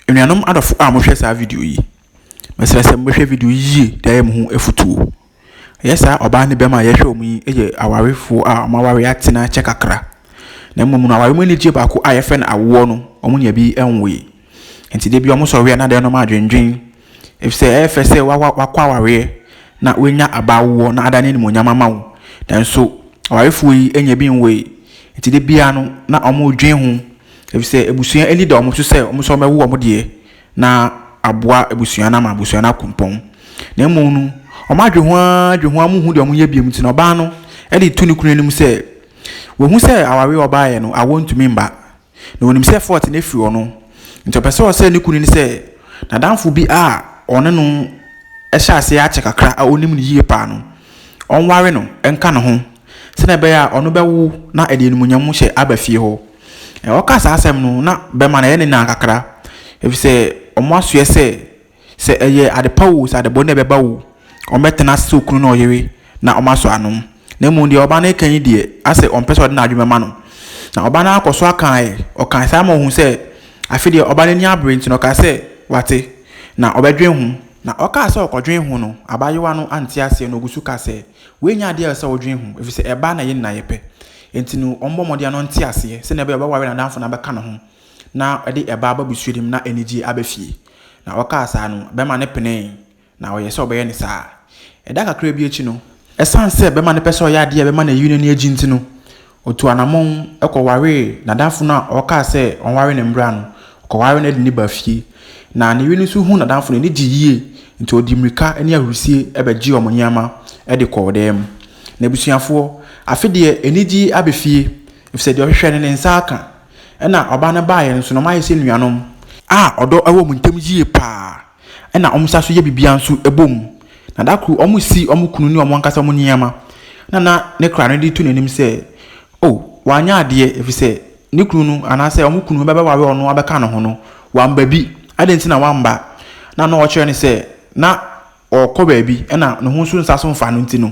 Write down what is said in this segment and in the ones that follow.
Enuanom adofo a mo hwɛ saa video yi. Mesrese mo hwɛ video yi da yɛ mo ho efutuo. Yesa oba ne bema ye hwɛ omu yi eye awarefo a omaware atena che kakra. Na mmom no aware mu ni gye baako a ye fɛ na awo no omu nya bi enwe. Enti de bi omo so we na de no ma adwendwen. If say e fɛ sɛ wakɔ aware na wenya abawo na adane ni mo nyama mawo. Dan so awarefo yi enya bi enwe. Enti de bia no na omo dwen ho. If say ebusuan eli da omo so sɛ omo so mewo omo de na aboa ebusuan na ma ebusuan na kumpon. Na mmom no omadwe mu hu de omo ye biem ti no ba no e de tu ni kunu anim sɛ wo hu sɛ aware oba ye no awontumi mba na wonim sɛ fort na firi ono nti opese o sɛ ni kunu ni sɛ na danfo bi a one no e hya ase ya kakra a onim ni yie pa no onware no enka no ho sɛ na be ya ono bewo na e de enumunyam hye abafie ho e o ka sa asɛm no na be ma na ye ne na kakra efi sɛ omo asoe sɛ eye adepawo sɛ adebo na be bawo ometena se okunu na oyere na omaso anom na mu de oba na kan de ase ompeso de na adwuma no na oba na akoso akan okan sa ma hu se afide oba na ni abre nti no ka se wate na obedwen hu na oka se okodwen hu no abayewa no anti ase no gusu ka se we nya de se odwen hu efi se eba na ye na yepe enti no ombo mode no nti ase se na be ware na danfo na be ka no ho na ede eba ba bisuedim na eniji abafie na oka sa no be ma ne pene na oyese obeye ne saa eda kakra bi echi no esanse be ma ne pese oya de be ma na yuni ne ejinti no otu anamon ekoware na danfo na oka se onware ne mbra no okoware na de ni ba fie na ne yuni so hu na danfo ne giye nti odi mrika ene ahurusie ebeji omonyama ede kodem na busuafo afide enigi abefie ifse de ohwehwe ne nsa aka ena oba na baaye nso no ma yese nuanom a odo awo muntem yie pa ena omsa so ye bibia nso ebom na dakru omu si omu kunu ni omu ankasa omu nyama na ne kra no di tu nenim se oh wanya ade efise ne kunu no anase omu kunu bebe wawe ono abeka no ho no wamba bi adenti na wamba na no okyere ne se na okọ baabi na ne ho so nsaso mfa no nti no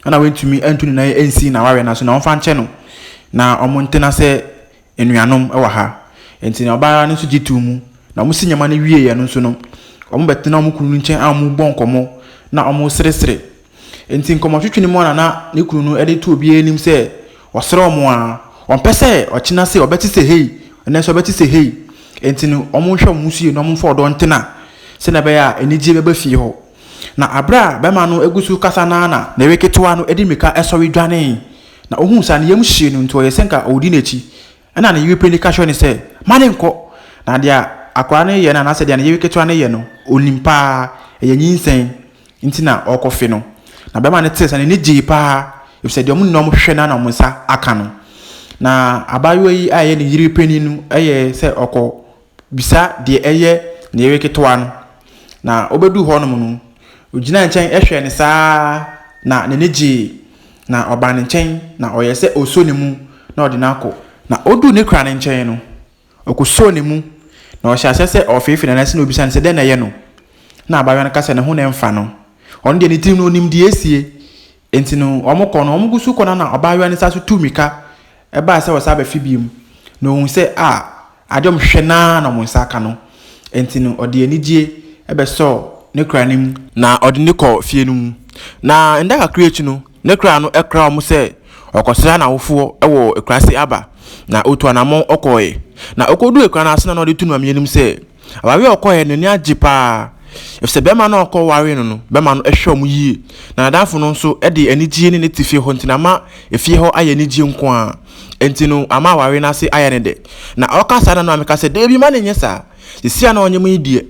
na wentumi antuni na ensi na wawe na so na onfa nche no na omu ntena se enuanom ewa ha enti na oba no so gitu mu na omu si nyama ne wie ye no so no omu betena omu kunu nchen amu bon komo na omo sresre enti nkomo twetwe ni mo na ne kunu no ede to obi enim se osre omo a onpese ochina se obeti se hei na so obeti se hei enti no omo hwe musuye no omo fo do ntena se na be ya enije be ba fie ho na abra be ma no egusu kasa na weketoa no edi mika esori dwane na ohun sa ne yam hye no nto ye senka odi nechi na ne yipe ni ka hwe ni se mane nko na dia akwa na ye na se dia ne weketoa na ye no onimpa ye nyinsen ntina okofe no na bema ne tese ne gye pa if de omu no mo hwe na mo nsa aka no na abayo yi aye ne yiri pani no eye se oko bisa de eye ne yeweketoa no na obedu ho no no ogina nchen ehwe ne saa na ne gye na oba ne nchen na oye se oso ne mu na odinako na odu ne kra ne nchen no okoso ne mu na o hya se ofefe na nase na obisa ne se de na ye no na abayo na kase ne ho ne mfa no on de ni tim no nim de esie enti no omukọ no omugusu kọ na obayo ne sa so tumika e ba se wasa ba fibiem no hu se adom hwe na mo nsa aka no enti no ode anigye e be so ne kra nim na ode ne kọ fie no na nda kakra echi no ne kra no ekra omu se okosra na wofo e wo ekrase aba na otu anamon okoye na okodu ekra na asena no de tunu amyenim se abawe okoye no ni agipa if se bema na okọ ware no bema no ehwe mu yie na danfo no nso e de anigye ne tifie ho ntina ma efie ho aye anigye nko a enti no ama ware na se aye ne de na okasa na no ameka se de bi ma ne nyesa sia na onyem yidie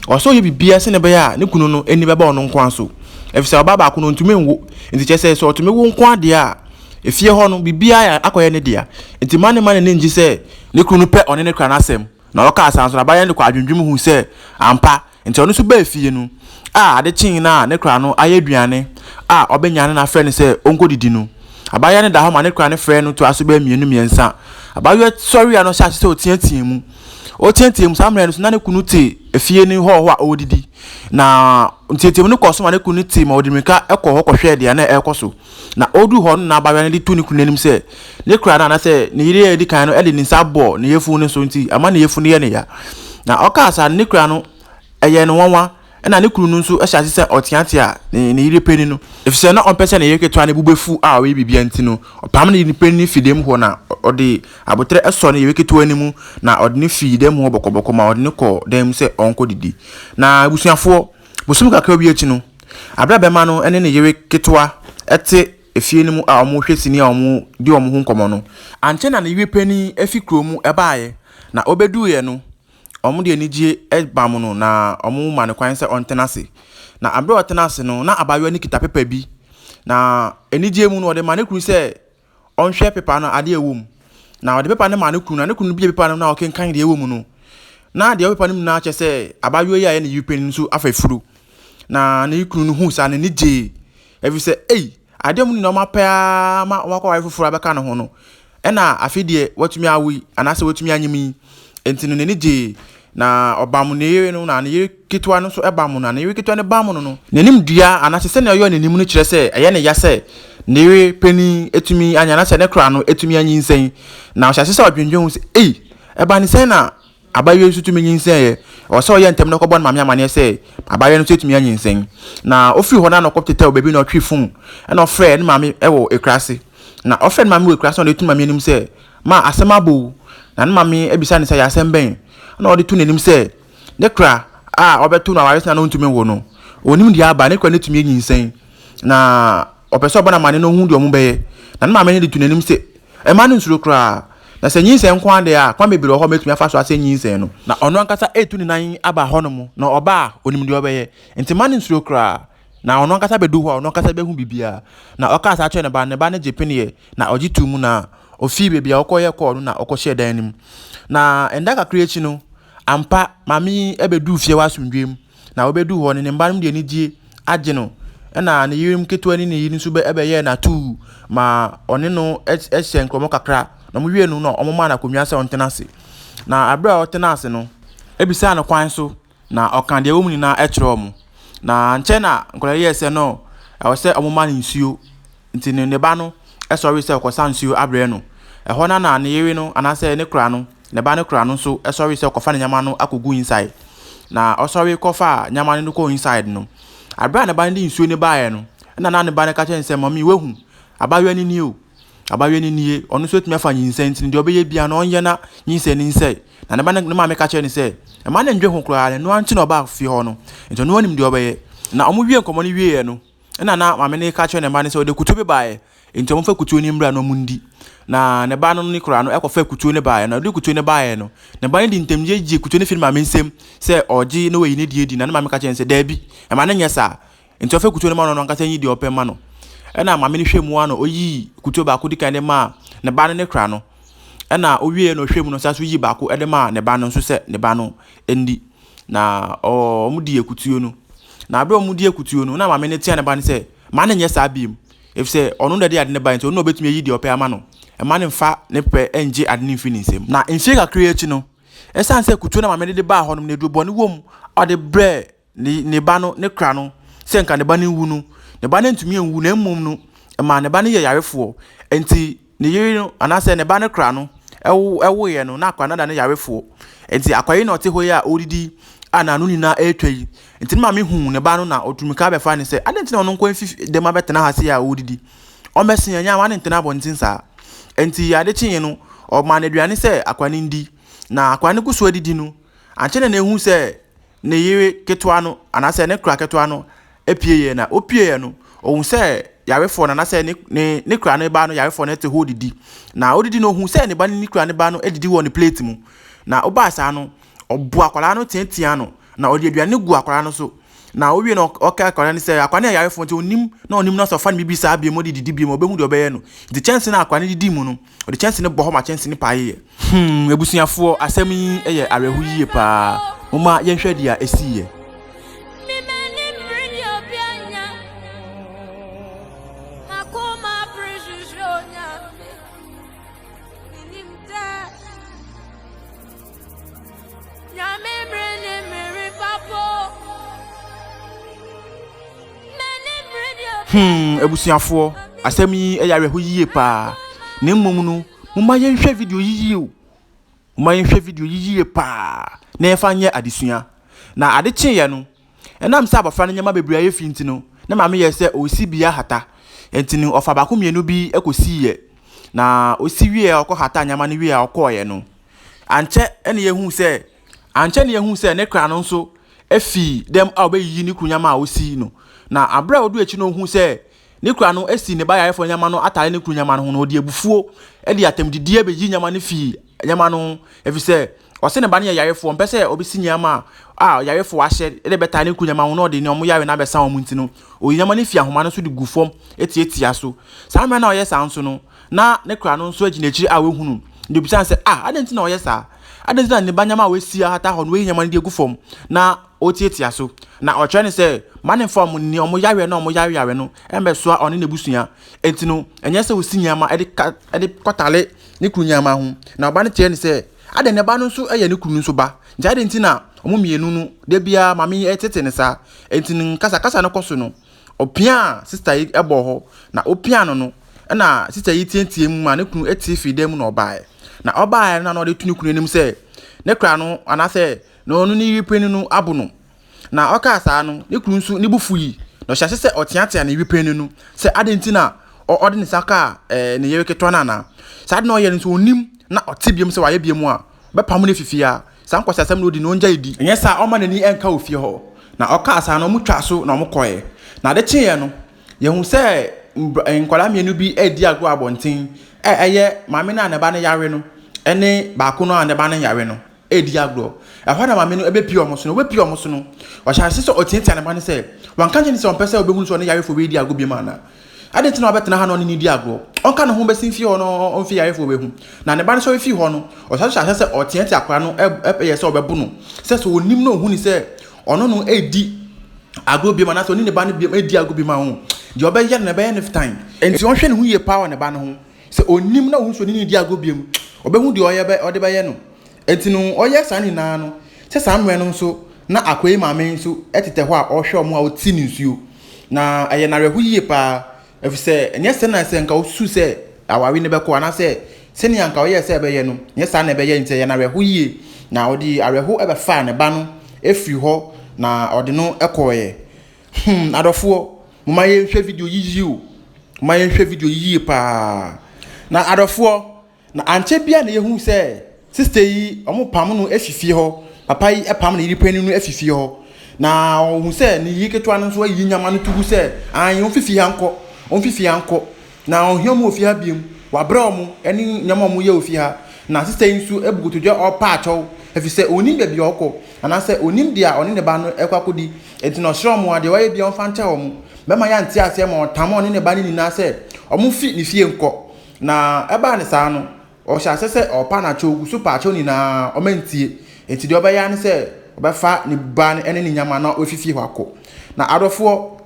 oso ye bibia se ne be ya ne kunu no eni beba ono nko aso if se oba ba kunu ntumi nwo enti che se so otumi wo nko ade a efie ho no bibia ya akoye ne dia enti ma ne nji se ne kunu pe one ne kra na asem na okasa nso na ba ye ne kwa adwendwum hu se ampa nti onu so ba fie no ade chin na ne kra no aye aduane obenya na frɛ ne sɛ onko didi no abaya ne da ho ma ne kra ne frɛ no to aso ba mienu miensa abayo sorry ano sha sɛ otiatia mu samre no so na ne kunu te efie ni ho a odidi na ntiatia mu ne kɔ so ma ne kunu te ma odimika ekɔ ho kɔhwɛ de na ekɔ so na odu ho no na abaya ne de tu ne kunu anim sɛ ne kra na sɛ ne yire edi kan no ede ne nsa bɔ ne yefu ne so nti ama ne yefu ne ye ne ya na okasa ne kura no eye no wanwa na ne kuru no nso ehya se otiatia ne yire pani no efise na onpese na yeke to ane bubefu a we bibia nti no opam ne pani fidem ho na ode abotre eso ne yeke to animu na ode ne fidem ho bokoboko ma ode ne ko dem se onko didi na busuafo bosum kakra bi achi no abra bema no ene ne yeke toa ete efie ni mu a omo hwesini a omo di omo hu nkomo no anche na ne yire pani efi kromu ebaaye na obedu ye no omo de anigye ebam no na omo ma ne kwan se ontenase na abra ontenase no na abayo ni kita pepa bi na anigye mu no ode ma ne kru se onhwe pepa no ade ewom na ode pepa ne ma ne kru no bi pepa no na okenkan de ewom no na de pepa no mu na che se abayo yi aye ne yupeni nso afafuru na ne kru no hu sa ne nigye evi se ade mu ni no mapa ma wakwa wa fufuru abeka no ho no na afidie watumi awi anase watumi anyimi entino ne nigye na obamu ne yere no na ne yere kitwa no so ebamu na ne yere kitwa ne bamu no nenim dua anase se ne oyo nenim no kire se eye ne yase ne yere pani etumi anya na se ne kra no etumi anyinsen na o hyase se odwendwen se eba ne sen na abaye su tumi nyinsen ye o se oye ntem no kobon mame amane se abaye no etumi anyinsen na ofi ho na no koptete obabi na otwi fun na ofre ne mame ewo ekrase na ofre ne mame wo ekrase no etumi mame anim se ma asemabo na ne mame ebisa ne se ya asemben na odi tu nenim se ne kra obetu na waris na no ntumi wo no onim dia aba ne kra ne tumi anyinsen na opeso obana mane no hu di omu beye na ne mame ne tu nenim se e ma ne nsuro kra na se nyinsen kwa de a kwa mebiri ho metumi afa so ase nyinsen no na ono ankasa etu ni nan aba ho no mu na oba onim di obeye enti ma ne nsuro kra na ono ankasa bedu ho ono ankasa behu bibia na okasa acho ne ba ne jepene na ojitu mu na ofi bebia okoye ko no na okoshe dan nim na endaka kreachi no ampa mami ebedu fie wasundwem na obedu ho ne mba no de anigye age no na ne yirim keto ani ne yiri nso be ebeye na tu ma one no ehye nkromo kakra na mu wie no no omo ma na konwa se ontenase na abra ontenase no ebisa na kwan so na okan de womu ni na ekro mu na nche na nkola yese no awose omo ma nsuo nti ne ba no esori se okosa nsuo abre no eho na ne yiri no anase ne kra no ne ba ne kra no so esori se okofa ne nyama no akogu inside na osori kofa nyama no ko inside no abra ne ba ne nsuo ne baaye no na ne ba ne ka chen se mami wehu abawe ni ni o abawe ni nie onu so tumi afa nyinsen nti de obeye bia na onye na nyinsen ni nsai na ne ba ne ma me ka chen ni se e ma ne ndwe ho kura no anti na oba fi ho no nti no onim de obeye na omo wie nkomo ni wie no na ma me ne ka chen ne ba ne se o de kutu be baaye nti omo fa kutu ni mbra no mundi na ne ba no ni kura no ekofa kutu ne baaye na de kutu ne baaye no ne ba ne di ntemje ji kutu ne fi ma me nsem se oji no we ni die di na ma me ka chen se da bi e ma ne nyesa nti ofa kutu ne ma no nkasa nyi di ope ma no ena mame ni hwemu ano oyi kutu ba ko di kan ne ma ne ba ne kra no ena owie no hwemu no saso yi ba ko ede ma ne ba no nso se ne ba no endi na mu di ekutuo no na abe mu di ekutuo no na mame ne tia ne ba ne se ma ne nyesa biem efse onu de ade ne ba nti onu obetumi yi di ope ama no e ma ne mfa ne pe enje ade ne mfi ne nsem na enhye kakra echi no esan se kutuo na mame ne de ba ho no ne dubo ne wom ode bre ne ba no ne kra no se nka ne ba ne wu no ne ba ne ntumi enwu na mmom no ma ne ba ne ye yarefo enti ne yiri no anase ne ba ne kra no ewo ye no na akwa na da ne yarefo enti akwaye na ote ho ya odidi ana no ni na etwai enti ma me hu ne ba no na otumi ka be fa ne se ade enti na ono nkwa fi de ma betena ha se ya odidi o mesin anya ma ne ntena abontin sa enti ade chinye no o ma ne duane se akwa ne ndi na akwa ne kuso adidi no anche na ehu se ne yiri ketwa no anase ne kra ketwa no epie ye na opie ye no ohun se yarefo na se ne kra ne ba no yarefo na te ho didi na odidi no ohun se ne ba ne kra ne ba no edidi wo ne plate mu na oba sa no obu akwala no tiantia no na odi aduane gu akwala no so na owie no oka akwala ne se akwa ne yarefo nti onim na so fa ne bibi sa bia mo didi bia mo behu de obeye no the chance na akwa ne didi mu no odi chance ne bo ho ma chance ne pa ye ebusuafo asem yi eye arehu yie pa moma yenhwe dia esiye ebusuafo asem yi eyareho yie pa ne mmom no moma yenhwe video yiyi o my video ye pa na efa nye adesua na ade kye no enam sa abafra no nyama bebre aye finti no na maame ye se osi bia hata entini ofa ba ko mienu bi ekosi ye na osi wie okọ hata nyama no wie okọ ye no anche ene yehu se ne kra no nso efi dem a obeyi ni kunyama a osi no na abra odu echi no hu se ne kra no esi ne ba ya efo nyama no atare ne kunyama no ho no odi ebufuo e di atemdidi e beyi nyama no fi nyama no efi se ose ne ba ne yarefo mpese obisi nyama a yarefo ahye e de beta ne kunyama ho no de ne omo yare na besa omo nti no o nyama ne fi ahoma no so di gufom etietia so sa me na oye sa nso no na ne kra no nso aginachiri a we hunu de bisa se adenti na oye sa adenti na ne ba nyama we sia hata ho no we nyama ne di gufom na otietia so na o try ne se man inform ni omo yare na omo yare no embe so oni ne busua enti no enye se osi nyama e de kotale ne kunyama ho na oba ne tie ne se ade ne ba no nso eye ne kunu nso ba nja de nti na omo mienu no de bia mami etete ne sa enti ne kasa no koso no opia sister yi ebo ho na opia no na sister yi tientie mu ma ne kunu eti fidem na obae na obae na no de tunu kunu enim se ne kra no anase no no ni wipeni no abono na oka sa no ne kunu nso ne bufu yi no hyase se otiatia na wipeni no se ade nti na ode ne saka ne yewe keto na sa de no ye nso onim na otibiem se waye biem a bepam ne fifia sa nkwasasam no di no nja idi enye sa oma nani enka ofie ho na oka sa no mutwa so na omokoye na de kye no ye hu se nkwala mienu bi edi agro abonten eye maame na ne ba ne yare no ene ba ko no ne ba ne yare no edi agro ehwa na maame no ebepi omoso no wepi omoso no o sha se so otientia ne ba ne se wanka nje ni se on pese obehu so ne yare fo we edi agro bi ma na ade tina obetena ha no ni di agro onka no ho besin fi ho no on fi yare fo behu na ne ba ne so fi ho no o sha se otientia akwa no ye se obebu no se so onim no hu ni se ono no edi agro bi ma na so ni ne ba ne bi edi agro bi ma ho di obe ye ne be ye time enti on hwe ne hu ye power ne ba ne ho se onim na hu so ni di agro bi mu obehu di oye be ode be ye no enti no oye sa ni na no se sa mre no so na akwai maame nso etete ho a ohwe omo a oti ni nsuo na eye na rehu ye pa efise enye se na se nka osu se awawe ne be ko ana se ni anka oye se be ye no nye sa na be ye nti ye na rehu ye na odi arehu ebe fa ne ba no efri ho na odi no ekoye adofo muma ye hwe video yiyi o muma ye hwe video yiyi pa na adofo na anche bia na yehu se sister yi omo pam no efifie ho papa yi epam na yiripani no efifie ho na ohun se ni yiketo anu so yi nyama no tugu se an onfifie anko na ohiem ofie ha biem wa bra omo eni nyama omo ye ofie ha na sister yi nso ebugotoje opa acho efise onim be bi okọ ana se onim dia oni ne ba no ekwakodi enti no hro mo ade wa ye bi on fanta omo bema ya nti ase mo tam oni ne ba ni na se omo fi ni fie nko na eba ne sa no o sha se opa na cho ogu super acho ni na o mentie enti de oba ya ne se obefa ni ba ne ene ni nyama na ofifie ho akọ na adofo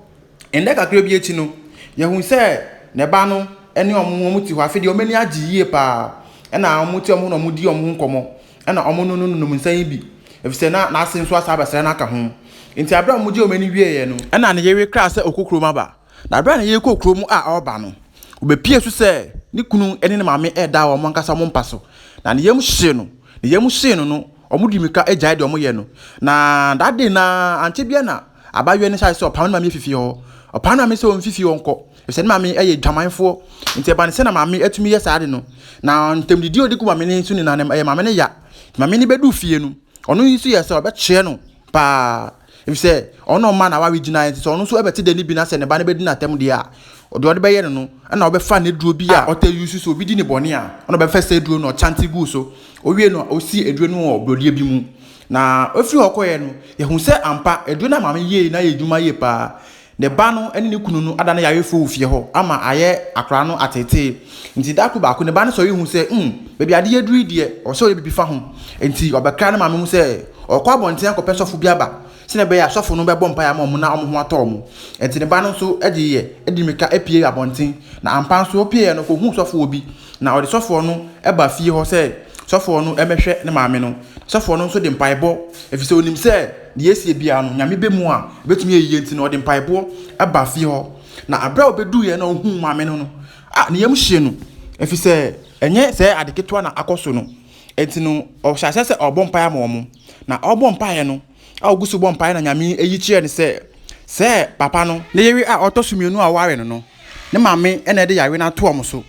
ende kakra bi echi no ye hu se ne ba no ene omo ti ho afede o mani agi yie pa na omo ti omo no omo di omo nkomo na omo no nsan bi efise na asen so asa abasra na aka ho enti abra mo je o mani wie ye no na ne yewe kra se okokro ma ba na abra ne ye kokro mu a oba no obepie so se ni kunu ene ne maame eda wo nkasa mo mpaso na ne yem hye no omo di mika agya de omo ye no na dade na anche bia na abawe ne sai se opam na maame fifi ho opam na me se o mfifi ho nko efise ne maame eye dwamanfo enti eba ne se na maame atumi ye saade no na ntemdidi odiku maame ne nsu ni na maame ne ya maame ni bedu fie no ono yisu ye se obekye no pa efise ono ma na wawe gina enti so ono so ebete de ni bi na se ne ba ne bedi na tem de a ode be ye no na obefa ne duro bi a ota yusu so obi di ne bone a ono be fa se duro no chanti gu so owie no osi eduro no obrodie bi mu na ofiri hokoye no ye hu se ampa eduro na maame ye na ye dwuma ye pa ne ba no ene ne kunu no ada na yarefo ofie ho ama aye akra no atete nti daku ba ko ne ba no so ye hu se bebi ade ye duru die o so ye bibi fa ho nti obekra na maame mu se okwa bonten akopɛ sɔfo bi aba sine be ya sɔfo no be bɔ mpa ya ma ɔmo na ɔmo ho atɔ ɔmo enti ne ba no so edi meka apie abonten na ampa so opie no ko hu sɔfo obi na ɔde sɔfo no eba fie hɔ sɛ sɔfo no emehwɛ ne maame no sɔfo no so de mpaebɔ efise onim sɛ de yesie bia no nyame be mu a betumi eyiye enti na ɔde mpaebɔ eba fie hɔ na abra obedu ye na ohu maame no ne yam hye no efise enye sɛ adeketwa na akɔso no enti no ohwase se obom pae ma omo na obom pae no a ogusu bom pae na nyame eyi kire ne se papa no ne yewi a otosumienu a ware no ne maame ene de yare na to omo so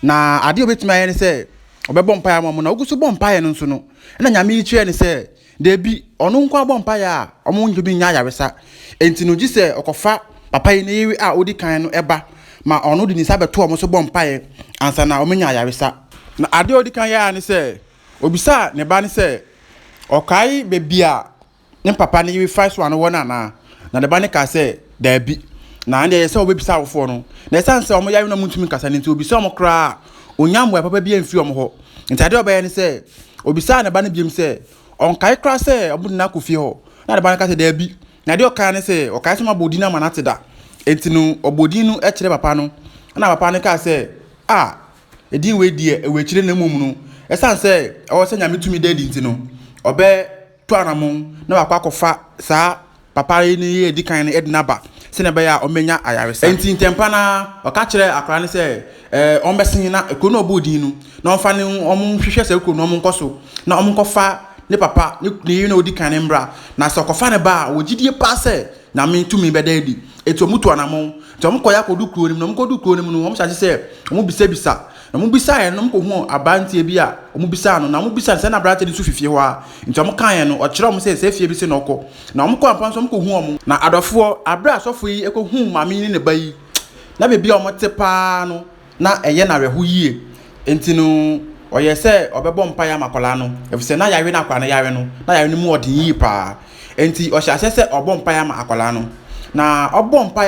na ade obetumi aye ne se obebom pae ma omo na ogusu bom pae no nso no na nyame yi kire ne se de bi ono nko abom pae a omo njobi nya yaresa enti no gi se okofa papa yi ne yewi a odi kan no eba ma ono di ni sabe to omo so bom pae ansa na omo nya yaresa na ade odi kan ya ne se obisa ne ba ne se okai bebia ne papa ne yewi first one wona na ne ba ne ka se da bi na ande ye se obebisa awofo no na sanse omo yawe na muntumi kasa ne nti obisa omo kra onyambo papa bi amfi omo ho nti ade obaye ne se obisa ne ba ne biem se onkai kra se obu na kofi ho na ne ba ne ka se da bi na ade okai ne se okai so mabodi na manate da enti no obodi no e kire papa no na papa ne ka se edin we die e we kire na mum no esanse e wo se nyame tumi da di nti no obe to anamon na wakwa kofa saa papa ni ye di kan na ednaba se ne be ya omenya ayaresa enti ntempa na oka kire akra ne se ombesin na ekro na obodi no na onfa ne omon hwehwe se ekro na omon koso na omon kofa ne papa ne ye na odi kan ne mbra na se okofa ne ba wogidie pa se na me tumi be da di eto mutu anamon to omko ya kodu kro nim na omko du kro nim no omcha se omo bisa na mo bisa ye no mo ko hu abantie bi a mo bisa no na mo bisa se na brate di su fifie ho a nti mo kan ye no o kire mo se fie bi se no ko na mo ko ampan so mo ko hu omo na adofo abra asofo yi eko hu mami ni ne bayi na bebi omo te pa no na eye na reho yie enti no oye se obebo mpa ya makola no efise na yawe na akwa na yawe no na yawe ni mu odin yi pa enti o hya se obo mpa ya makola no na obo mpa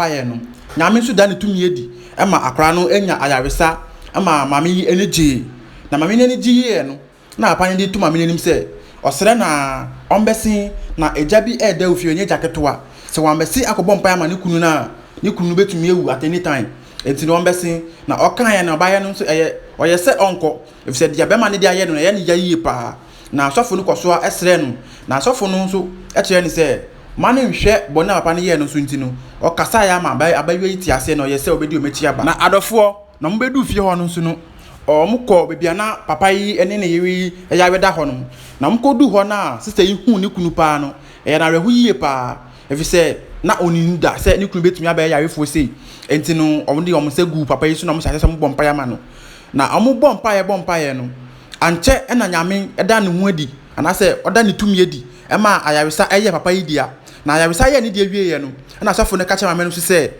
ye no nyame su da ne tumi edi e ma akra no enya ayaresa ama mami energy na mami energy ye no na apanye di to mami nim se osere na ombesin na ejabi e da ofie onye jaketoa se wambesi akobom pa ama ne kunu na ne kunu betumi ewu at any time enti no ombesin na okan ye na obaye no so oye se onko if se dia be ma ne dia ye no ye ne yayi pa na asofo no koso esere no na asofo no so e kire ne se mane nhwe bona papa ne ye no so enti no okasa ya ma abaye iti ase no ye se obedi omechi aba na adofo na mbedu fie ho no nso no omukọ bebia na papa yi ene ne yewi ya weda ho no na mkodu ho na sister yi hu ne kunu pa no na rehu yie pa efise na oninda se ne kunu betumi aba ya yawefo sei enti no omde omse gu papa yi so na omhyase mo bompa ya ma no na bompa ye no anche na nyame eda ne hu adi anase oda ne tumi adi ma ayawesa eye papa yi dia na ayawesa ye ne dia wie ye no na safo ne ka cha mama no so se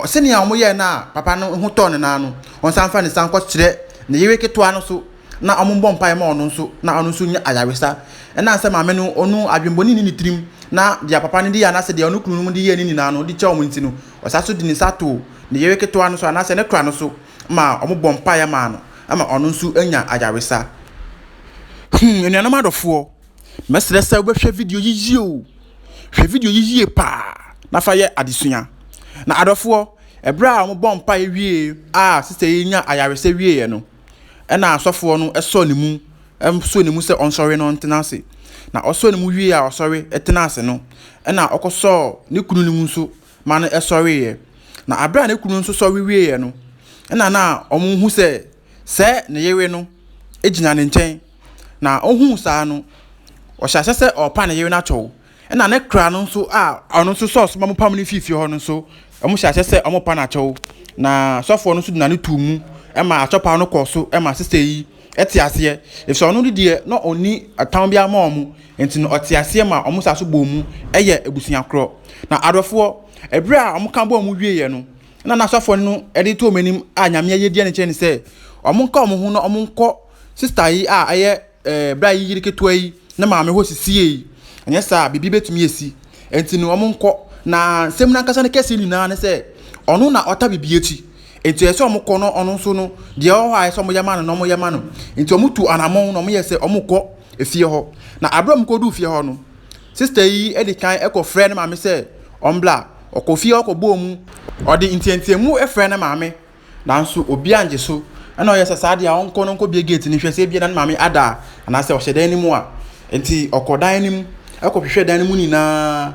senia omo ye na papa no hu to ne na no on sanfa ne sanko kire ne yewe keto ano so na omo bompa ye ma ono nso na ono nso nya ayawesa na ansa mama no onu adwemboni ni trim na dia papa ne dia na se dia onu kunu mu di ye ni na no di cha omo ntino osaso di ni sato ne yewe keto ano so anase ne kra no so ma omo bompa ye ma no ama ono nso anya ayawesa enya na madofo mesre se obehwe video yiyi o hwe video yiyi pa na fa ye adesua na adofo ebra mo bompa ye wie sister yenya ayarese wie ye no na asofo no eso ne mu so ne mu se onsori no ntenase na oso ne mu wie a osori etenase no na okoso ne kunu ne mu nso ma no esori ye na abra ne kunu nso sori wie ye no na omu hu se ne yewe no ejina ne nchen na ohun saa no o hyase se opa ne yewe na chow na ne kra no nso ono nso sauce ma mo pam ne fifie ho no nso omo hyase se omo pa na chow na sofo no nso dina ne tumu ma achopa no koso ma sister yi etiase if so no de no oni atan bia ma omo enti no otiase ma omo saso bomu eye ebusuan kro na adofo ebre a omo kan bo omo wie ye no na sofo no edi to omenim anyame ye die ne chen se omo nka omo hu no omo nko sister yi aye bra yi yiri keto yi na maame ho sisie yi anya sa bibi betumi esi enti no omo nko na sem na nkasa ne kese ni na ne se ono na ota bibi echi enti ese omo ko no ono so no de o ha ese omo yama no omo yama no enti omo tu anamon no omo yese omo ko efie ho na abram ko du fie ho no sister yi edi kan eko friend maame se ombla okofie okobo mu odi entientiemu e friend maame nanso obi anje so ana o yesa saade a onko no nko bie gate ni hwese bie na maame ada ana se o hyedan ni mu a enti okodan ni mu ekophwe dan ni mu ni na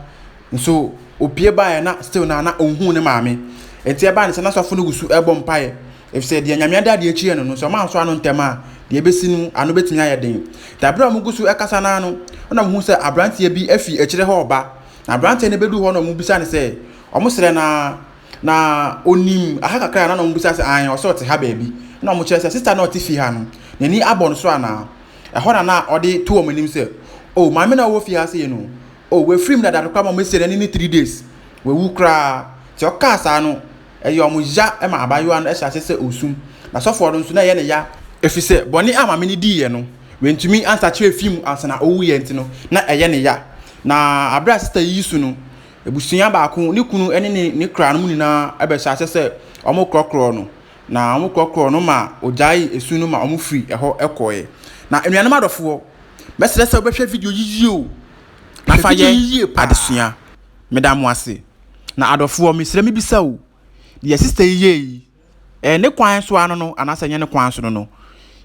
nso opie ba na still na ohun ne maame enti e ba ne se na sofo no gusu ebo mpae if said de nyame ada de achi no so ma so ano ntema de ebesi no ano betumi aye den da bra mo gusu ekasa na no na mo hu se abrante bi afi ekire ho oba na abrante ne bedu ho no mo bisa ne se omo sere na onim aha kakra na mo bisa se an o so te ha ba bi na mo kire se sister na o ti fi ha no nani abon so ana ho na odi to o manim se oh ma me na wo fi ha se no oh we free na da kwa mo sere ni 3 days we wu kra ti o ka sa no eyo omo ja e ma abayo no e sha se osum na so for nso na ye ne ya efise boni amame ni di ye no wentumi ansa che film ansana owu ye ntino na eye ne ya na abra sister yisu no ebusunya ba ko ni kunu ene ne kra no nyina ebe sha se omo krokro no na omo krokro no ma ojai esu no ma omo free eho ekoye na enuanam adofo mesere se obehwe video yiyi o na fa ye adesua medamo ase na adofo mesere me bisa o de sister yiyi ne kwan so ano no anasa nye ne kwan so no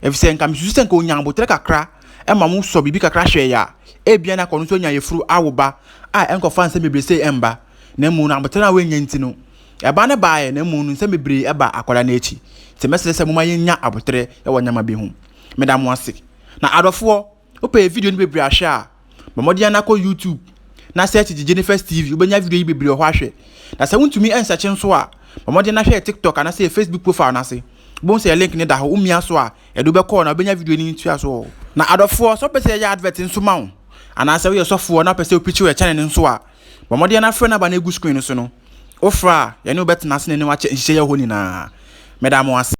efise nka misusu se nka onyan botre kakra e ma mu so bibi kakra hwe ya e bia na kono so nya yefuru awoba a enko fan se mebrese emba na mu na botre na wenya nti no e ba ne baaye na mu no se mebre e ba akola na echi se mesere se mu ma yenya abotre e wonyama bi hu medamo ase na adofo ope video ni bebre ahwe a mamodi na ko YouTube na search Jennifer TV ubenya video yi bebre ho ahwe na se wuntumi ensearch nso a mamodi na hwe TikTok na se Facebook profile na se bon se link ni da ho umia so a edo be call na ubenya video ni ntua so na adofo so pese ya advert nso ma wo ana se we sofo na pese opichi we channel nso a mamodi na frɛ na ba na egu screen so no ofra ye ne ubet na se ne wa che nhye ye ho ni na medamo ase